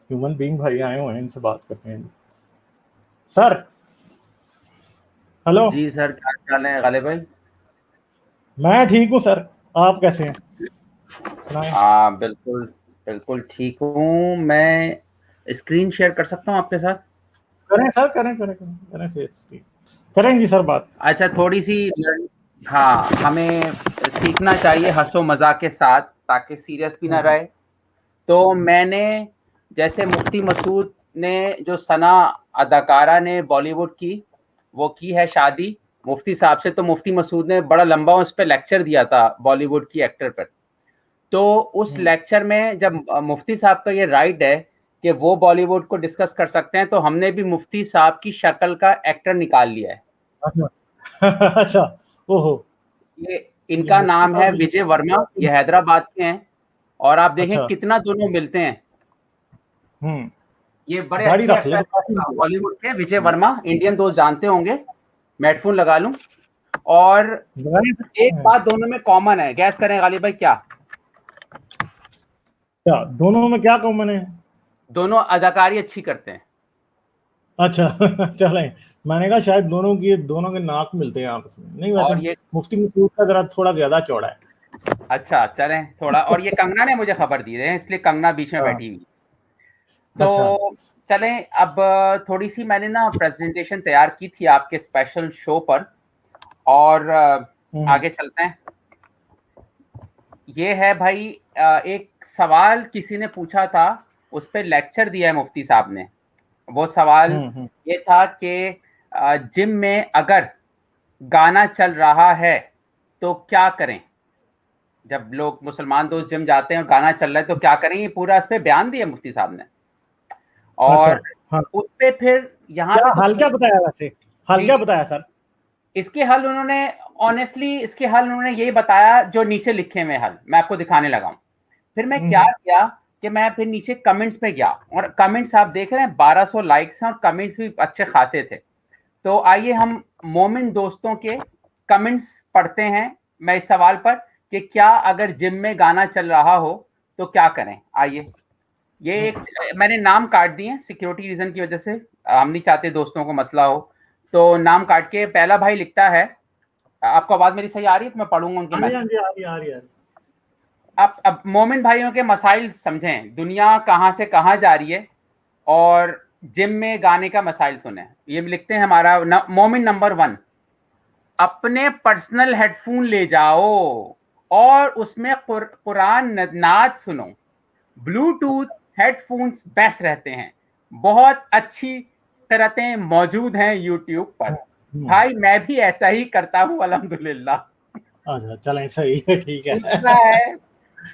Human being भाई आए हुए हैं, इनसे बात करते हैं। Sir hello. जी सर, क्या हाल है गालिब भाई? मैं ठीक हूँ सर, आप कैसे हैं सुनाएं। हाँ, बिल्कुल बिल्कुल ठीक हूँ। मैं स्क्रीन शेयर कर सकता हूँ आपके साथ? करें सर, करें करें करें करें सर, करेंगे सर बात। अच्छा, थोड़ी सी हाँ, हमें सीखना चाहिए हंसो मजाक के साथ, ताकि सीरियस भी ना रहे। तो मैंने, जैसे मुफ्ती मसूद ने, जो सना अदाकारा ने बॉलीवुड की, वो की है शादी मुफ्ती साहब से, तो मुफ्ती मसूद ने बड़ा लंबा उस पर लेक्चर दिया था बॉलीवुड की एक्टर पर। तो उस लेक्चर में जब मुफ्ती साहब का ये राइट है कि वो बॉलीवुड को डिस्कस कर सकते हैं, तो हमने भी मुफ्ती साहब की शक्ल का एक्टर निकाल लिया है। अच्छा अच्छा, ओहो। ये ये इनका मुफ्ती नाम है साहब की विजय वर्मा, ये हैदराबाद के हैं। और आप देखें अच्छा। कितना दोनों मिलते हैं। ये बड़े दाढ़ी अच्छे रख ले एक्टर तो काफी हैं बॉलीवुड के, विजय वर्मा। इंडियन दोस्त जानते होंगे। मैं हेडफोन लगा लूं। और एक बात दोनों में कॉमन है, गैस करें गालिब भाई क्या? क्या दोनों में क्या कॉमन है? दोनों अदाकारी अच्छी करते हैं। अच्छा चलें। मैंने कहा शायद दोनों के नाक मिलते हैं आपस में, नहीं वैसे और ये, मुफ्ती मसूद का जरा थोड़ा ज्यादा चौड़ा है। अच्छा चलें थोड़ा, और ये कंगना ने मुझे खबर दी है, इसलिए कंगना बीच में हाँ, बैठी हुई। अच्छा। तो चलें अब, थोड़ी सी मैंने ना प्रेजेंटेशन तैयार की थी आपके स्पेशल शो पर, और हम्म आगे चलते हैं। ये है भाई, एक सवाल किसी ने पूछा था, उस पर लेक्चर दिया है मुफ्ती साहब ने। वो सवाल हम्म ये था कि जिम में अगर गाना चल रहा है तो क्या करें? जब लोग मुसलमान दोस्त जिम जाते हैं और गाना चल रहा है तो क्या करें, ये पूरा इस पे बयान दिया मुफ्ती साहब ने। अच्छा। और हाँ, उस पे फिर यहाँ क्या पे हाल कुछ, क्या बताया वैसे? हाल जी क्या जी, बताया सर? इसके हल उन्होंने, ऑनेस्टली इसके हल उन्होंने यही बताया जो नीचे लिखे हुए हल मैं आपको दिखाने लगा हूँ। फिर मैं क्या हम्म किया कि मैं फिर नीचे कमेंट्स पे गया, और कमेंट्स आप देख रहे हैं 1200 लाइक्स हैं और कमेंट्स भी अच्छे खासे थे। तो आइए हम मोमिन दोस्तों के कमेंट्स पढ़ते हैं, मैं इस सवाल पर कि क्या अगर जिम में गाना चल रहा हो तो क्या करें। आइए, ये एक, मैंने नाम काट दिए सिक्योरिटी रीजन की वजह से, हम नहीं चाहते दोस्तों को मसला हो। तो नाम काट के पहला भाई लिखता है, आपको आवाज मेरी सही आ रही है? तो मैं पढ़ूंगा उनके हाँ जी, हाँ मैसेज। जी, आ रही है, आ रही है। आप अब मोमिन भाइयों के मसाइल समझें, दुनिया कहाँ से कहाँ जा रही है, और जिम में गाने का मसाइल सुने। ये लिखते हैं हमारा मोमिन नंबर 1, अपने पर्सनल हेडफोन ले जाओ और उसमें कुरान नाद सुनो। ब्लूटूथ हेडफोन्स बेस्ट रहते हैं, बहुत अच्छी करतें मौजूद हैं यूट्यूब पर। हम्म, भाई मैं भी ऐसा ही करता हूँ अल्हम्दुलिल्लाह। अच्छा चलें, सही है, ठीक दूसरा है। है,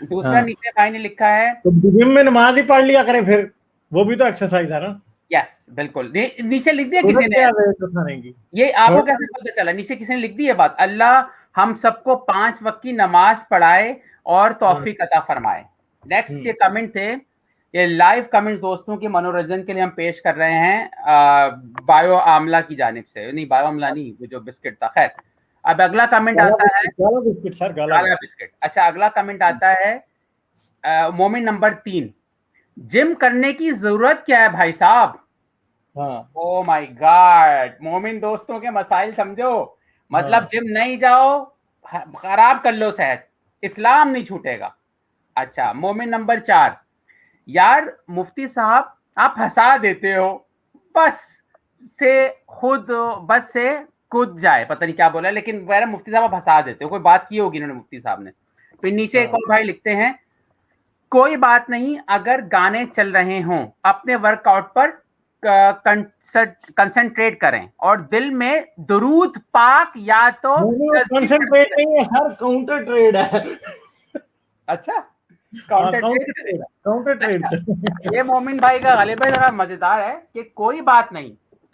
दूसरा हाँ, नीचे भाई ने लिखा है, तो जिम में नमाज ही पढ़ लिया करें फिर, वो भी तो एक्सरसाइज है ना। यस बिल्कुल, नीचे लिख दिया किसी जरूरत ने। क्या है वेट उठाने की? ये आपको थोड़ा। कैसे पता चला? नीचे किसी ने लिख दी है बात, अल्लाह हम सबको 5 वक्त की नमाज पढ़ाए और हाँ, तौफीक अता फरमाए। नेक्स्ट ये कमेंट थे, ये लाइव कमेंट दोस्तों के मनोरंजन के लिए हम पेश कर रहे हैं बायो आमला की जानिब से, नहीं बायो आमला नहीं, वो जो बिस्किट था। खैर, अब अगला कमेंट आता है, गाला बिस्किट सर, गाला काला बिस्किट। बिस्किट। अच्छा, अगला कमेंट आता है मोमिन नंबर 3, जिम करने की जरूरत क्या है भाई साहब? हाँ ओ माय गॉड, मोमिन दोस्तों के मसाइल समझो। मतलब हाँ जिम नहीं जाओ, खराब कर लो सेहत, इस्लाम नहीं छूटेगा। अच्छा, मोमिन नंबर 4, यार मुफ्ती साहब आप हंसा देते हो, बस से खुद, बस से कूद जाए, पता नहीं क्या बोला, लेकिन वह मुफ्ती साहब आप हंसा देते हो, कोई बात की होगी इन्होंने मुफ्ती साहब ने। फिर नीचे एक हाँ। और भाई लिखते हैं, कोई बात नहीं अगर गाने चल रहे हों, अपने वर्कआउट पर कंसंट्रेट करें और दिल में दुरूद पाक या तो नहीं वो तस्बीह कंसंट्रेट करते रहे। नहीं है सर, काउंटर ट्रेड है। अच्छा, हाँ, काउंटर काउंटर ट्रेड करें। ट्रेड, काउंटर अच्छा, ट्रेड। ये मोमिन भाई का गालिब भाई जरा मजेदार है कि कोई बात नहीं,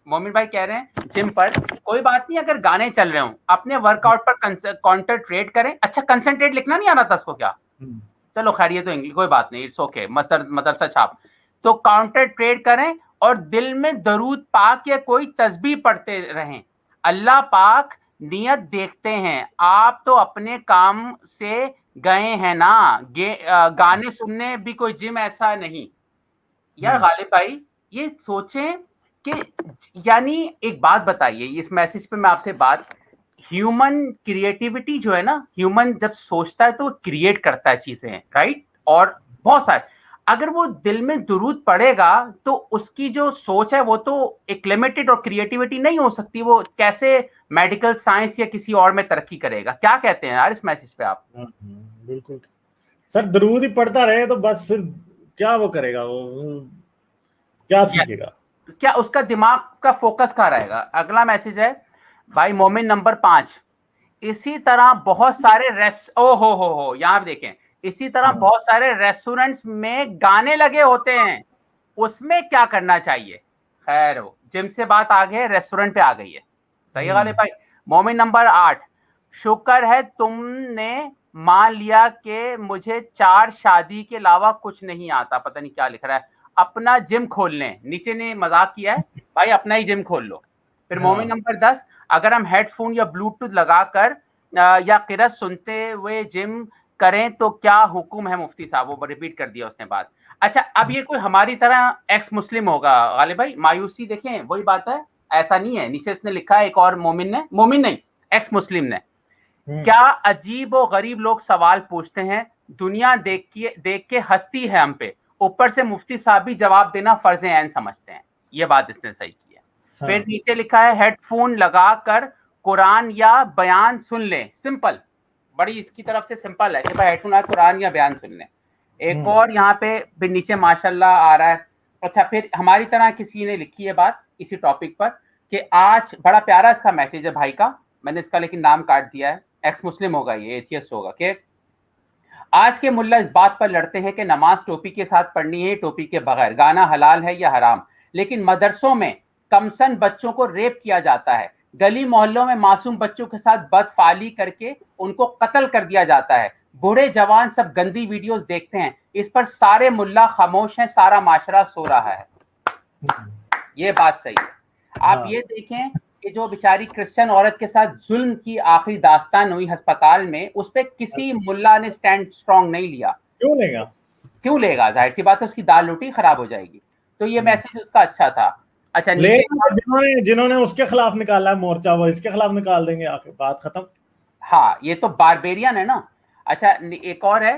मोमिन भाई कह रहे हैं जिम पर कोई बात नहीं अगर गाने चल रहे हो, अपने वर्कआउट पर काउंटर ट्रेड करें। अच्छा, कंसंट्रेट लिखना नहीं आना था उसको क्या? चलो खैर, ये तो इंग्लिश, कोई बात नहीं, इट्स ओके, मदरसा छाप। तो काउंटर ट्रेड करें और दिल में दरूद पाक या कोई तस्बीह पढ़ते रहें। अल्लाह पाक नियत देखते हैं, आप तो अपने काम से गए हैं ना, गाने सुनने भी कोई जिम ऐसा नहीं। यार गालिब भाई ये सोचें कि यानी एक बात बताइए, इस मैसेज पे मैं आपसे बात, ह्यूमन क्रिएटिविटी जो है ना, ह्यूमन जब सोचता है तो क्रिएट करता है चीजें, राइट, और बहुत सारे, अगर वो दिल में दुरूद पड़ेगा तो उसकी जो सोच है वो तो एक लिमिटेड और क्रिएटिविटी नहीं हो सकती, वो कैसे मेडिकल साइंस या किसी और में तरक्की करेगा? क्या कहते हैं यार इस मैसेज पे आप? बिल्कुल सर, दरूद ही पढ़ता रहे तो बस फिर क्या वो करेगा, वो क्या सीखेगा, क्या उसका दिमाग का फोकस कहाँ रहेगा? अगला मैसेज है भाई मोमिन नंबर 5, इसी तरह बहुत सारे ओ हो यहाँ देखें, इसी तरह बहुत सारे रेस्टोरेंट्स में गाने लगे होते हैं, उसमें क्या करना चाहिए? खैर वो जिम से बात आ गई, रेस्टोरेंट पे आ गई है, सही है गालिब भाई। मोमिन नंबर 8, शुक्र है तुमने मान लिया कि मुझे 4 शादी के अलावा कुछ नहीं आता, पता नहीं क्या लिख रहा है, अपना जिम खोल लें, नीचे ने मजाक किया है भाई, अपना ही जिम खोल लो। फिर मोमिन नंबर 10, अगर हम हेडफोन या ब्लूटूथ लगाकर या किरत सुनते हुए जिम करें तो क्या हुक्म है मुफ्ती साहब? वो रिपीट कर दिया उसने बात। अच्छा, अब ये कोई हमारी तरह एक्स मुस्लिम होगा गालिब भाई? मायूसी देखें, वही बात है, ऐसा नहीं है। नीचे इसने लिखा है एक और मोमिन नहीं, एक्स मुस्लिम ने, क्या अजीब और गरीब लोग सवाल पूछते हैं, दुनिया देख के हंसती है हम पे, ऊपर से मुफ्ती साहब भी जवाब देना फर्ज ऐन समझते हैं। ये बात इसने सही की है। फिर नीचे लिखा है हेडफोन लगाकर कुरान या बयान सुन ले, सिंपल, बड़ी इसकी तरफ से सिंपल है कि भाई हेडफोन लगा कुरान या बयान सुन ले। एक और यहाँ पे फिर नीचे माशाल्लाह आ रहा है। अच्छा, फिर हमारी तरह किसी ने लिखी है बात इसी टॉपिक पर कि आज बड़ा प्यारा इसका मैसेज है भाई का, मैंने इसका लेकिन नाम काट दिया है, एक्स मुस्लिम होगा ये, एथियस्ट होगा, कि आज के मुल्ला इस बात पर लड़ते हैं कि नमाज टोपी के साथ पढ़नी है, टोपी के बगैर, गाना हलाल है या हराम, लेकिन मदरसों में कमसन बच्चों को रेप किया जाता है, गली मोहल्लों में मासूम बच्चों के साथ बदफाली करके उनको कत्ल कर दिया जाता है, बूढ़े जवान सब गंदी वीडियोस देखते हैं, इस पर सारे मुल्ला खामोश हैं, सारा माशरा सो रहा है। ये बात सही है। आप ये देखें कि जो बेचारी क्रिश्चियन औरत के साथ जुल्म की आखिरी दास्तान हुई अस्पताल में, उस पे किसी मुल्ला ने स्टैंड स्ट्रॉन्ग नहीं लिया। क्यों लेगा? जाहिर सी बात है उसकी दाल रोटी खराब हो जाएगी। तो ये मैसेज उसका अच्छा था। अच्छा, जिन्होंने उसके खिलाफ निकाला है मोर्चा, वो इसके खिलाफ निकाल देंगे, आके बात खत्म। हाँ, ये तो बारबेरियन है ना। अच्छा, एक और है,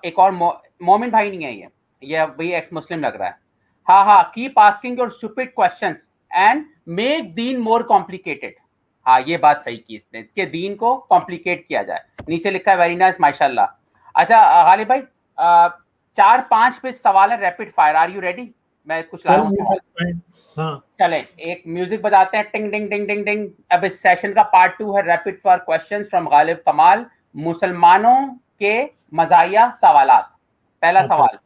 एक और मोमिन भाई नहीं है ये भाई एक्स मुस्लिम लग रहा है। हाँ, keep asking your stupid questions and make Deen more complicated. हाँ, ये बात सही की इसने कि दीन को कॉम्प्लिकेट किया जाए। नीचे लिखा है वेरी नाइस माशाल्लाह। अच्छा गालिब भाई, 4-5 पे सवाल है rapid fire, are you ready? मैं कुछ लाया हूँ। चले एक म्यूजिक बजाते हैं, टिंग टिंग टिंग टिंग टिंग। अब इस सेशन का पार्ट 2 है rapid fire questions from Ghalib कमाल, मुसलमानों के मज़ाहिया सवालात। पहला सवाल,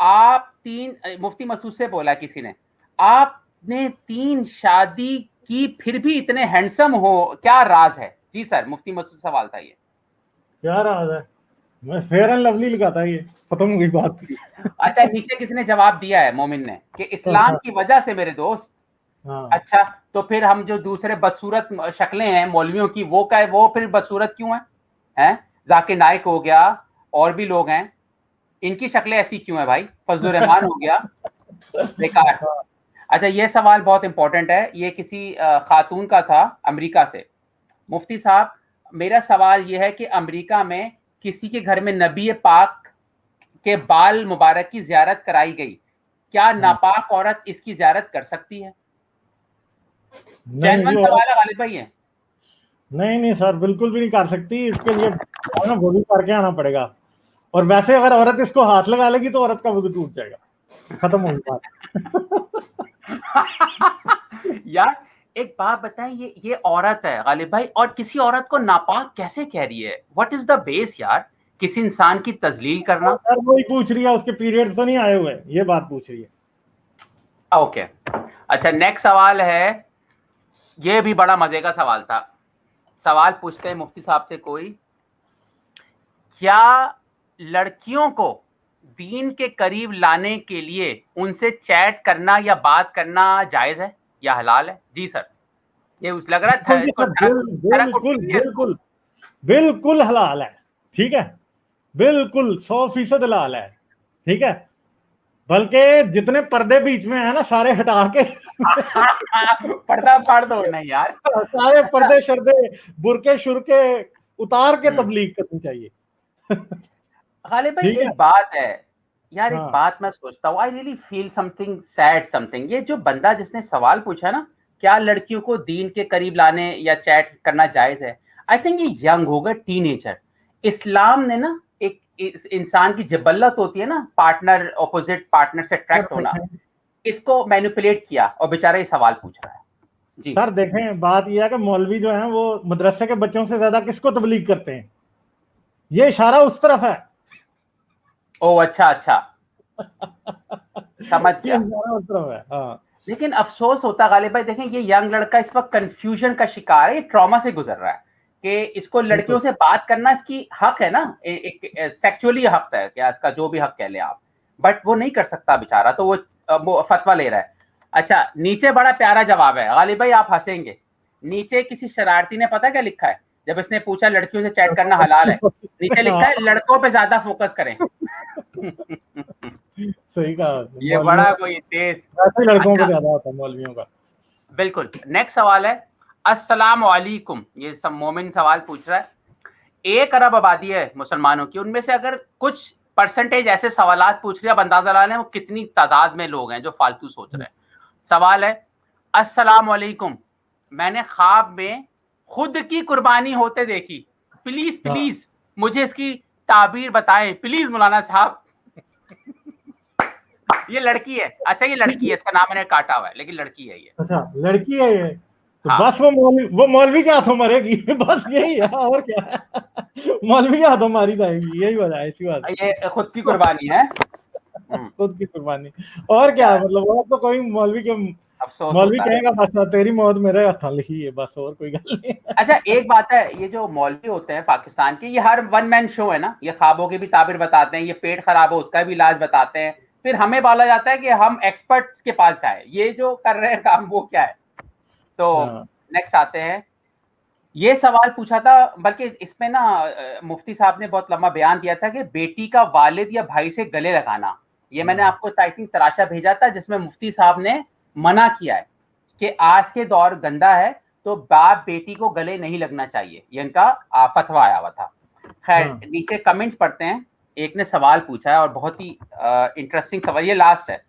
आप 3, मुफ्ती मसूद से बोला किसी ने, आपने 3 शादी की फिर भी इतने हैंडसम हो, क्या राज है? जी सर, मुफ्ती मसूद सवाल था ये। क्या राज है? मैं फेयर एंड लवली लगाता है, ये खत्म हो गई बात। अच्छा, नीचे किसने जवाब दिया है मोमिन ने कि इस्लाम की वजह से मेरे दोस्त। अच्छा, तो फिर हम जो दूसरे बदसूरत शक्लें हैं मौलवियों की, वो क्या है, वो फिर बदसूरत क्यों हैं? जाकिर नाइक हो गया, और भी लोग हैं, इनकी शक्लें ऐसी क्यों है भाई? फजलुर रहमान हो गया, बेकार। अच्छा, ये सवाल बहुत इंपॉर्टेंट है, ये किसी खातून का था अमेरिका से। मुफ्ती साहब, मेरा सवाल ये है कि अमेरिका में किसी के घर में नबी पाक के बाल मुबारक की ज़ियारत कराई गई, क्या नापाक औरत इसकी ज़ियारत कर सकती है? जेन्युइन सवाल है गालिब भाई। है नहीं सर, बिल्कुल भी नहीं कर सकती। इसके लिए वो भी करके आना पड़ेगा, और वैसे अगर औरत इसको हाथ लगा लेगी तो औरत का वजू टूट जाएगा, खत्म हो गई यार एक बात बताएं, ये औरत है गालिब भाई, और किसी औरत को नापाक कैसे कह रही है? व्हाट इज द बेस यार? किसी इंसान की तजलील करना। सर वही पूछ रही है, उसके पीरियड्स तो नहीं आए हुए, ये बात पूछ रही है। ओके, अच्छा नेक्स्ट सवाल है, ये भी बड़ा मजे का सवाल था। सवाल पूछते हैं मुफ्ती साहब से कोई, क्या लड़कियों को दीन के करीब लाने के लिए उनसे चैट करना या बात करना जायज है या हलाल है? जी सर, ये उस लग रहा है बिल्कुल हलाल है, ठीक है, बिल्कुल 100% हलाल है, ठीक है। बल्कि जितने पर्दे बीच में है ना सारे हटा के पर्दा फाड़ दो नहीं यार, सारे पर्दे शर्दे बुरके शुरके उतार के तबलीग करनी चाहिए। गालिब भाई ठीक है। एक बात है यार, एक हाँ बात मैं सोचता हूँ, I really feel something sad something. ये जो बंदा जिसने सवाल पूछा ना, क्या लड़कियों को दीन के करीब लाने या चैट करना जायज है, आई थिंक ये यंग होगा, टीनेजर। इस्लाम ने ना एक इंसान की जबल्लत होती है ना, पार्टनर ऑपोजिट पार्टनर से अट्रैक्ट होना, इसको मैनिपुलेट किया और बेचारा ये सवाल पूछ रहा है जी। सर देखें, बात यह है कि मौलवी जो हैं वो मदरसे के बच्चों से ज्यादा किसको तबलीग करते हैं, ये इशारा उस तरफ है। ओ अच्छा अच्छा, समझ ये गया। इशारा उस तरफ है। हाँ लेकिन अफसोस होता गालिब भाई, देखें ये यंग लड़का इस वक्त कंफ्यूजन का शिकार है, ये ट्रॉमा से गुजर रहा है कि इसको लड़कियों से बात करना इसकी हक है ना, एक सेक्सुअली हक है क्या इसका, जो भी हक कह ले आप, बट वो नहीं कर सकता बेचारा, तो वो फतवा ले रहा है। अच्छा, नीचे बड़ा प्यारा जवाब है गालिब भाई, आप हंसेंगे। नीचे किसी शरारती ने पता क्या लिखा है, जब इसने पूछा लड़कियों से चैट करना हलाल है, नीचे लिखा है लड़कों पे ज्यादा फोकस करें। सही कहा। ये बड़ा कोई तेज, ऐसे लड़कों अच्छा को ज्यादा होता है मौलवियों का। बिल्कुल। नेक्स्ट सवाल है, अस्सलाम वालेकुम, ये सब मोमिन सवाल पूछ रहा है। 1 अरब आबादी है मुसलमानों की, उनमें से अगर कुछ परसेंटेज ऐसे सवालात पूछ रहे हैं, अब अंदाजा ला लें वो कितनी तादाद में लोग हैं जो फालतू सोच रहे हैं। सवाल है, अस्सलाम वालेकुम, मैंने ख्वाब में खुद की कुर्बानी होते देखी, प्लीज प्लीज मुझे इसकी ताबीर बताएं प्लीज मौलाना साहब। ये लड़की है, अच्छा ये लड़की है, इसका नाम मैंने काटा हुआ है लेकिन लड़की है ये। अच्छा लड़की है ये, तो हाँ। बस वो मौलवी के हाथों मरेगी। बस यही है, और क्या है। मौलवी के हाथों मारी जाएगी, यही वजह है, ऐसी बात है। ये खुद की कुर्बानी है। खुद की कुर्बानी, और क्या मतलब, और तो कोई मौलवी के अफसोस मौलवी होता है। कहेगा बस तेरी मौत मेरे हाथ लिखी है, बस और कोई गल नहीं। अच्छा एक बात है, ये जो मौलवी होते हैं पाकिस्तान के, ये हर वन मैन शो है ना, ये ख्वाबों की भी ताबीर बताते हैं, ये पेट खराब हो उसका भी इलाज बताते हैं, फिर हमें बोला जाता है कि हम एक्सपर्ट्स के पास जाए, ये जो कर रहे हैं काम वो क्या है। तो नेक्स्ट आते हैं, ये सवाल पूछा था, बल्कि इसमें ना मुफ्ती साहब ने बहुत लंबा बयान दिया था कि बेटी का वालिद या भाई से गले लगाना, ये मैंने आपको आई थिंक तराशा भेजा था, जिसमें मुफ्ती साहब ने मना किया है कि आज के दौर गंदा है, तो बाप बेटी को गले नहीं लगना चाहिए, ये इनका फतवा आया हुआ था। खैर नीचे कमेंट्स पढ़ते हैं, एक ने सवाल पूछा है और बहुत ही इंटरेस्टिंग सवाल, ये लास्ट है,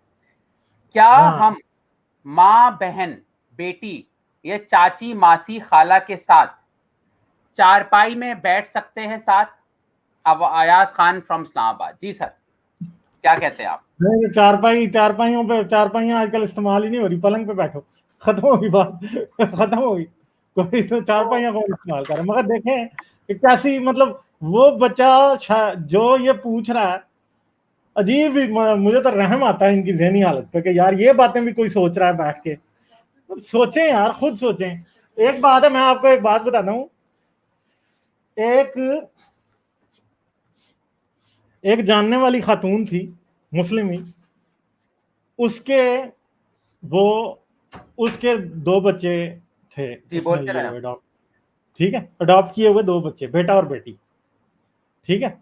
क्या हम माँ बहन बेटी या चाची मासी खाला के साथ चारपाई में बैठ सकते हैं साथ? अब अयाज खान फ्रॉम इस्लामाबाद। जी सर, क्या कहते हैं आप? नहीं, चारपाइयां आजकल इस्तेमाल ही नहीं हो रही, पलंग पे बैठो, खत्म होगी बात। खत्म होगी, कोई तो चारपाइयां कौन इस्तेमाल कर रहा है। मगर देखें कि कैसी, मतलब वो बच्चा जो ये पूछ रहा है, अजीब ही, मुझे तो रहम आता है इनकी ज़हनी हालत पे कि यार ये बातें भी कोई सोच रहा है बैठ के। तो सोचें यार, खुद सोचें। एक बात है, मैं आपको एक बात बताता हूँ, एक जानने वाली खातून थी मुस्लिम ही, उसके 2 बच्चे थे, उसने लिए हुए अडॉप्ट, ठीक है, अडॉप्ट किए हुए 2 बच्चे, बेटा और बेटी, ठीक है।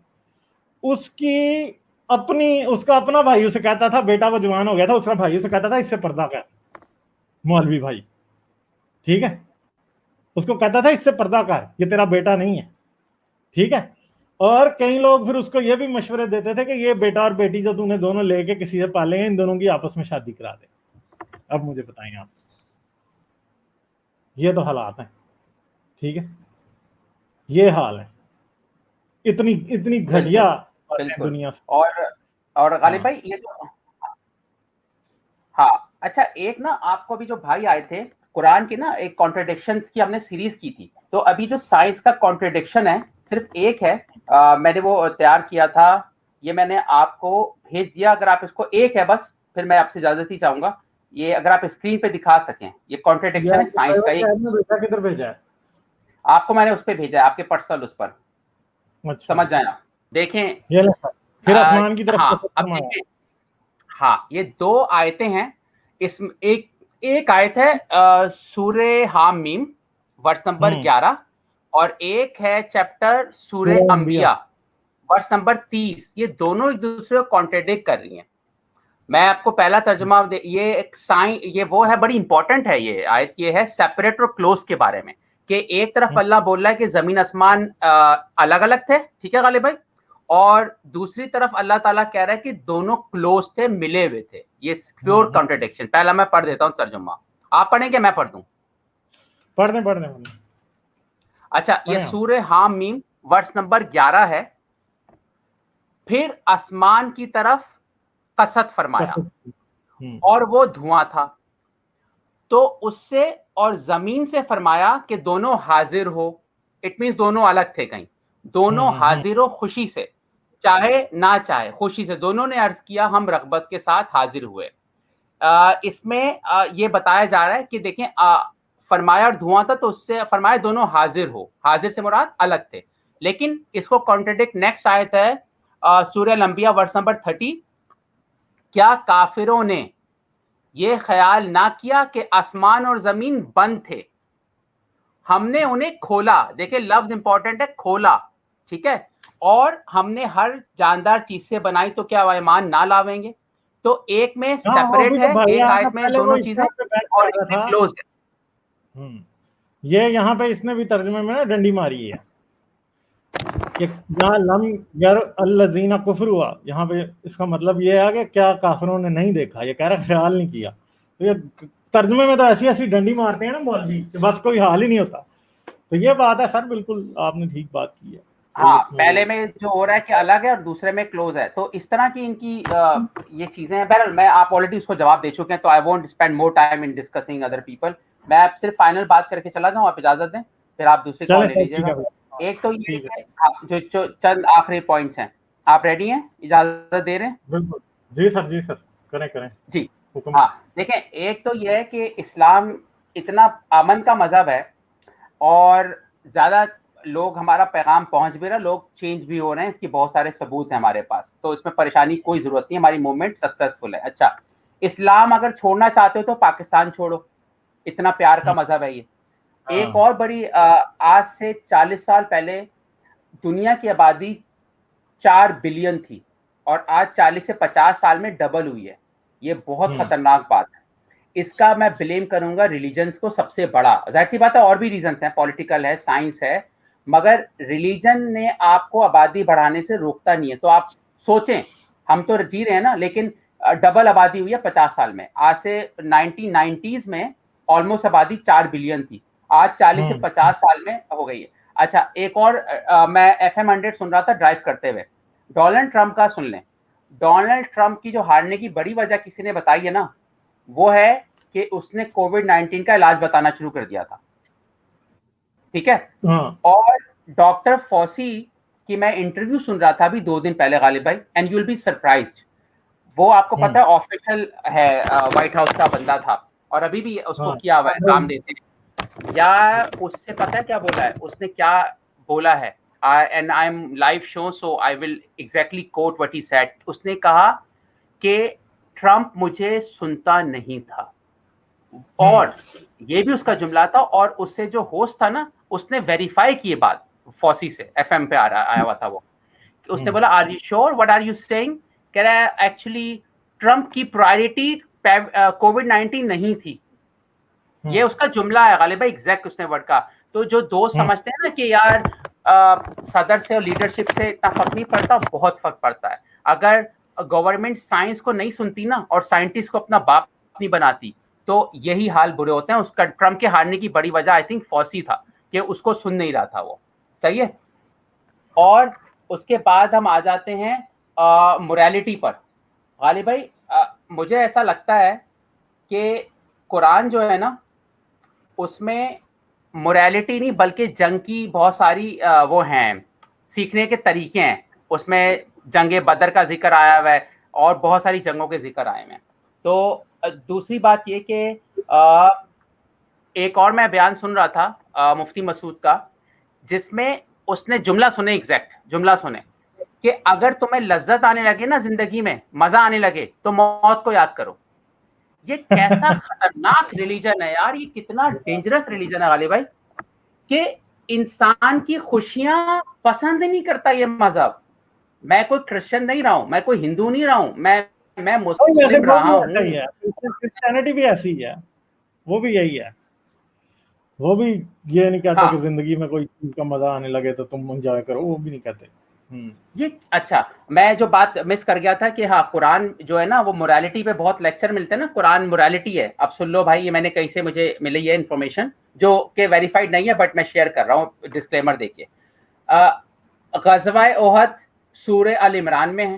उसका अपना भाई उसे कहता था, बेटा वो जवान हो गया था, उसका भाई उसे कहता था इससे पर्दा कर, मौलवी भाई, ठीक है, उसको कहता था इससे पर्दा कर, ये तेरा बेटा नहीं है, ठीक है। और कई लोग फिर उसको ये भी मशवरे देते थे कि ये बेटा और बेटी जो तूने दोनों लेके किसी से पालेंगे, इन दोनों की आपस में शादी करा दे। अब मुझे बताएं आप, ये तो हालात हैं, ठीक है, ये हाल है, इतनी घटिया दुनिया से। और गालिब भाई ये तो, हाँ अच्छा, एक ना आपको अभी जो भाई आए थे, कुरान की ना एक कॉन्ट्रडिक्शंस की हमने सीरीज की थी, तो अभी जो साइंस का कॉन्ट्रडिक्शन है सिर्फ एक है, मैंने वो तैयार किया था, ये मैंने आपको भेज दिया, अगर आप इसको, एक है बस, फिर मैं आपसे इजाजत ही चाहूंगा, ये अगर आप स्क्रीन पे दिखा सकें, ये कॉन्ट्रडिक्शन है साइंस का। किधर भेजा है? आपको मैंने उस पर भेजा है, आपके पर्सनल उस पर, अच्छा। समझ जाए आप, देखें ये फिर आसमान की तरफ। हाँ अब देखें, हाँ ये 2 आयतें हैं, इसमें एक आयत है सूरे हाम मीम वर्स नंबर 11, और एक है चैप्टर सूरे अंबिया वर्स नंबर 30, ये दोनों एक दूसरे को कॉन्ट्रडिक्ट कर रही हैं। मैं आपको पहला तर्जुमा ये एक साइन, ये वो है, बड़ी इंपॉर्टेंट है ये आयत, ये है सेपरेट और क्लोज के बारे में, कि एक तरफ अल्लाह बोल रहा है कि जमीन आसमान अलग अलग थे, ठीक है गालिब भाई, और दूसरी तरफ अल्लाह ताला कह रहा है कि दोनों क्लोज थे, मिले हुए थे। ये प्योर कॉन्ट्रडिक्शन। पहला मैं पढ़ देता हूँ तर्जुमा, आप पढ़ेंगे मैं पढ़ दूं? पढ़ दें। अच्छा, ये सूरह हाम मीम वर्स नंबर 11 है। फिर आसमान की तरफ कसत फरमाया और वो धुआं था, तो उससे और जमीन से फरमाया कि दोनों हाजिर हो। इट मीन्स दोनों अलग थे कहीं, दोनों हाजिर हो खुशी से, चाहे ना चाहे खुशी से। दोनों ने अर्ज किया, हम रगबत के साथ हाजिर हुए। इसमें ये बताया जा रहा है कि देखें, फरमाया और धुआं था, तो उससे फरमाया दोनों हाजिर हो। हाजिर से मुराद अलग थे। लेकिन इसको कॉन्ट्रडिक्ट नेक्स्ट आयत है सूरह अंबिया वर्स नंबर 30। क्या काफिरों ने ये ख्याल ना किया कि आसमान और जमीन बंद थे, हमने उन्हें खोला। देखिए लफ्ज इंपॉर्टेंट है, खोला, ठीक है, और हमने हर जानदार चीज से बनाई, तो क्या ईमान ना लावेंगे? तो एक में सेपरेट है, एक आयत में दोनों चीजें, और एक में क्लोज है। ये यहाँ पे इसने भी तर्जुमे में ना डंडी मारी है कि यहाँ लम यर अल्लज़ीना कुफ्र हुआ, यहाँ पे इसका मतलब ये है कि क्या काफिरों ने नहीं देखा, ये कह रहा ख्याल नहीं किया। तो ये तर्जुमे में तो ऐसी ऐसी डंडी मारते हैं ना मौलवी कि बस कोई हाल ही नहीं होता। तो ये बात है सर, बिल्कुल आपने ठीक बात की है। हाँ, पहले में जो हो रहा है कि अलग है और दूसरे में क्लोज है, तो इस तरह की इनकी ये चीजें हैं। बहरहाल मैं, आप ऑलरेडी उसको जवाब दे चुके हैं, तो I won't spend more time in discussing other people. मैं आप सिर्फ फाइनल बात करके चला जाऊँ, आप इजाजत दें, फिर आप दूसरी कॉल ले लीजिएगा। एक तो ये है, जो चंद आखिरी पॉइंट्स हैं, आप रेडी हैं, इजाजत दे रहे हैं? बिल्कुल, जी सर करें जी। हाँ, देखें, एक तो ये है कि इस्लाम इतना अमन का मजहब है और ज्यादा लोग, हमारा पैगाम पहुंच भी रहा, लोग चेंज भी हो रहे हैं, इसकी बहुत सारे सबूत हैं हमारे पास, तो इसमें परेशानी कोई जरूरत नहीं, हमारी मूवमेंट सक्सेसफुल है। अच्छा, इस्लाम अगर छोड़ना चाहते हो तो पाकिस्तान छोड़ो, इतना प्यार का मजहब है ये। एक और बड़ी, आज से 40 साल पहले दुनिया की आबादी 4 बिलियन थी और आज 40 से 50 साल में डबल हुई है। ये बहुत खतरनाक बात है। इसका मैं ब्लेम करूंगा रिलीजन्स को सबसे बड़ा। जाहिर सी बात है और भी रीजंस हैं, पॉलिटिकल है, साइंस है, मगर रिलीजन ने आपको आबादी बढ़ाने से रोकता नहीं है। तो आप सोचें, हम तो जी रहे हैं ना, लेकिन डबल आबादी हुई है 50 साल में। आज से 1990s में ऑलमोस्ट आबादी 4 बिलियन थी, आज 40 से 50 साल में हो गई है। अच्छा, एक और, मैं FM 100 सुन रहा था ड्राइव करते हुए, डोनाल्ड ट्रंप का सुन लें। डोनाल्ड ट्रंप की जो हारने की बड़ी वजह किसी ने बताई है ना, वो है कि उसने कोविड-19 का इलाज बताना शुरू कर दिया था, ठीक है। और डॉक्टर फॉसी की मैं इंटरव्यू सुन रहा था अभी 2 दिन पहले गालिब भाई, and you will be surprised. वो आपको पता है ऑफिशियल है, व्हाइट हाउस का बंदा था और अभी भी उसको किया हुआ है, काम देते हैं। या उससे पता है क्या बोला है उसने, क्या बोला है, and I am live show so I will exactly quote what he said. उसने कहा कि ट्रंप मुझे सुनता नहीं था, और ये भी उसका जुमला था। और उससे जो होस्ट था ना, उसने वेरीफाई की बात फॉसी से, FM पे आया हुआ था वो। उसने बोला, are you sure, what are you saying? कह रहा है एक्चुअली ट्रंप की प्रायोरिटी कोविड-19 नहीं थी। ये उसका जुमला है गालिब भाई, एग्जैक्ट उसने वर्ड का। तो जो दोस्त समझते हैं ना कि यार सदर से और लीडरशिप से इतना फर्क नहीं पड़ता, बहुत फर्क पड़ता है। अगर गवर्नमेंट साइंस को नहीं सुनती ना और साइंटिस्ट को अपना बाप नहीं बनाती, तो यही हाल बुरे होते हैं। उसका ट्रंप के हारने की बड़ी वजह आई थिंक फॉसी था, कि उसको सुन नहीं रहा था वो, सही है। और उसके बाद हम आ जाते हैं मोरालिटी पर। गालिब भाई, मुझे ऐसा लगता है कि कुरान जो है ना, उसमें मोरालिटी नहीं बल्कि जंग की बहुत सारी वो हैं, सीखने के तरीके हैं। उसमें जंगे बदर का जिक्र आया हुआ है और बहुत सारी जंगों के जिक्र आए हुए हैं। तो दूसरी बात ये कि एक और मैं बयान सुन रहा था मुफ्ती मसूद का, जिसमें उसने जुमला सुने, एग्जैक्ट जुमला सुने, कि अगर तुम्हें लज्जत आने लगे ना जिंदगी में, मजा आने लगे, तो मौत को याद करो। ये कैसा खतरनाक रिलीजन है यार, ये कितना डेंजरस रिलीजन है गालिब भाई, कि इंसान की खुशियां पसंद नहीं करता ये मजहब। मैं कोई क्रिश्चियन नहीं रहा हूं, मैं कोई हिंदू नहीं रहा हूं, मैं मैं मुस्लिम रहा हूँ। क्रिश्चियनिटी भी ऐसी है, वो भी यही है, वो भी ये नहीं कहता कि जिंदगी में कोई चीज का मजा आने लगे तो तुम एंजॉय करो, वो भी नहीं कहते। ये अच्छा, मैं जो बात मिस कर गया था कि हाँ, कुरान जो है ना वो मोरालिटी पे बहुत लेक्चर मिलते हैं ना, कुरान मोरालिटी है। अब सुन लो भाई, ये मैंने कहीं से मुझे मिली है इन्फॉर्मेशन जो कि वेरीफाइड नहीं है, बट मैं शेयर कर रहा हूँ, डिस्क्लेमर देके। ग़ज़वा ओहद सूरह अल इमरान में है,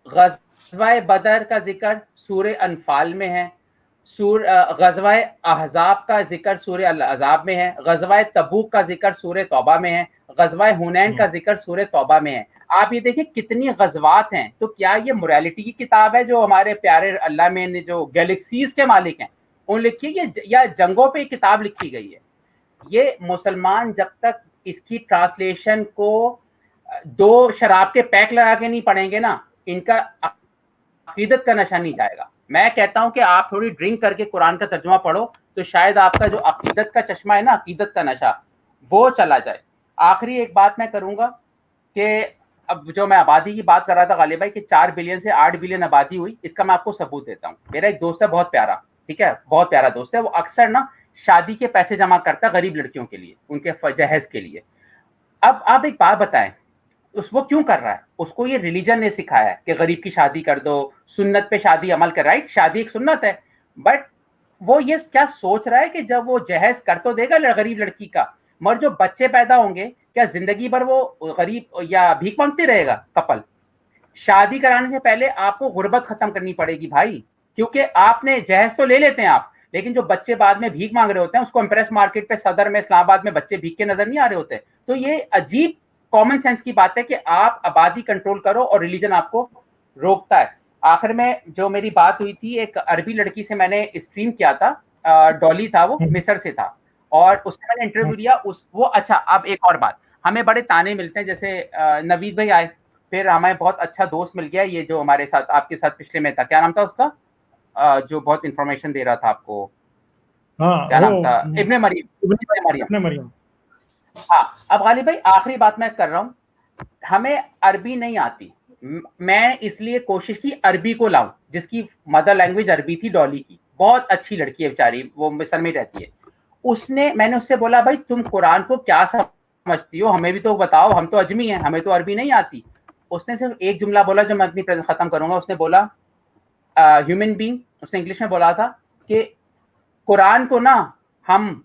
ग़ज़वा बदर का जिक्र सूरह अनफाल में है, ग़ज़वा अहज़ाब का जिक्र सूरह अल अहज़ाब में है, ग़ज़वा तबूक का जिक्र सूरह तौबा में है, ग़ज़वा हुनैन का जिक्र सूरह तौबा में है। आप ये देखिए कितनी ग़ज़वात हैं। तो क्या ये मोरालिटी की किताब है जो हमारे प्यारे अल्लाह में ने जो गैलेक्सीज के मालिक हैं उन लिखी है, या जंगों पे किताब लिखी गई है? ये मुसलमान जब तक इसकी ट्रांसलेशन को 2 शराब के पैक लगा के नहीं पढ़ेंगे ना, इनका अकीदत का नशा नहीं जाएगा। मैं कहता हूं कि आप थोड़ी ड्रिंक करके कुरान का तर्जुमा पढ़ो तो शायद आपका जो अकीदत का चश्मा है ना, अकीदत का नशा, वो चला जाए। आखिरी एक बात मैं करूंगा कि अब जो मैं आबादी की बात कर रहा था गालिब भाई कि 4 बिलियन से 8 बिलियन आबादी हुई, इसका मैं आपको सबूत देता हूँ। मेरा एक दोस्त है बहुत प्यारा, ठीक है, बहुत प्यारा दोस्त है, वो अक्सर ना शादी के पैसे जमा करता गरीब लड़कियों के लिए, उनके जहेज के लिए। अब आप एक बात बताएं, वो क्यों कर रहा है? उसको ये रिलीजन ने सिखाया है कि गरीब की शादी कर दो, सुन्नत पे शादी अमल कर, राइट? शादी एक सुन्नत है, बट वो ये क्या सोच रहा है कि जब वो जहेज कर तो देगा गरीब लड़की का, मगर जो बच्चे पैदा होंगे क्या जिंदगी भर वो गरीब या भीख मांगते रहेगा कपल? शादी कराने से पहले आपको गुर्बत खत्म करनी पड़ेगी भाई, क्योंकि आपने जहेज तो ले लेते हैं आप, लेकिन जो बच्चे बाद में भीख मांग रहे होते हैं, उसको इम्प्रेस मार्केट पे, सदर में, इस्लामाबाद में बच्चे भीख के नजर नहीं आ रहे होते। तो ये अजीब कॉमन सेंस की बात है कि आप आबादी कंट्रोल करो और रिलीजन आपको रोकता है। आखिर में जो मेरी बात हुई थी, एक अरबी लड़की से मैंने स्ट्रीम किया था, डॉली था, वो मिस्र से था, और उससे मैंने इंटरव्यू लिया। वो अच्छा, अब एक और बात, हमें बड़े ताने मिलते हैं, जैसे नवीद भाई आए, फिर हमें बहुत अच्छा दोस्त मिल गया, ये जो हमारे साथ आपके साथ पिछले में था, क्या नाम था उसका, जो बहुत इंफॉर्मेशन दे रहा था आपको, क्या नाम था? इब्ने मरियम। हाँ, अब गालिब भाई आखिरी बात मैं कर रहा हूँ, हमें अरबी नहीं आती, मैं इसलिए कोशिश की अरबी को लाऊं, जिसकी मदर लैंग्वेज अरबी थी, डॉली की, बहुत अच्छी लड़की है बेचारी, वो मिस्र में रहती है। मैंने उससे बोला भाई तुम कुरान को क्या समझती हो, हमें भी तो बताओ, हम तो अजमी हैं, हमें तो अरबी नहीं आती। उसने सिर्फ एक जुमला बोला जो मैं अपनी प्रेजेंट खत्म करूंगा, उसने बोला ह्यूमन बीइंग, उसने इंग्लिश में बोला था कि कुरान को ना हम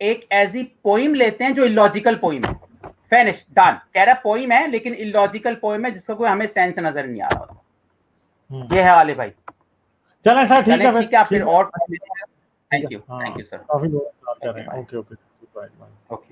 एक ऐसी पोइम लेते हैं जो इलॉजिकल पोइम है, फिनिश डन, कह रहा पोइम है लेकिन इलॉजिकल पोइम है जिसका कोई हमें सेंस नजर नहीं आ रहा होता। ये है आले भाई। चलें सर, ठीक है, ठीक है, आप फिर और थैंक यू सर, काफी लोग बात कर रहे हैं। ओके।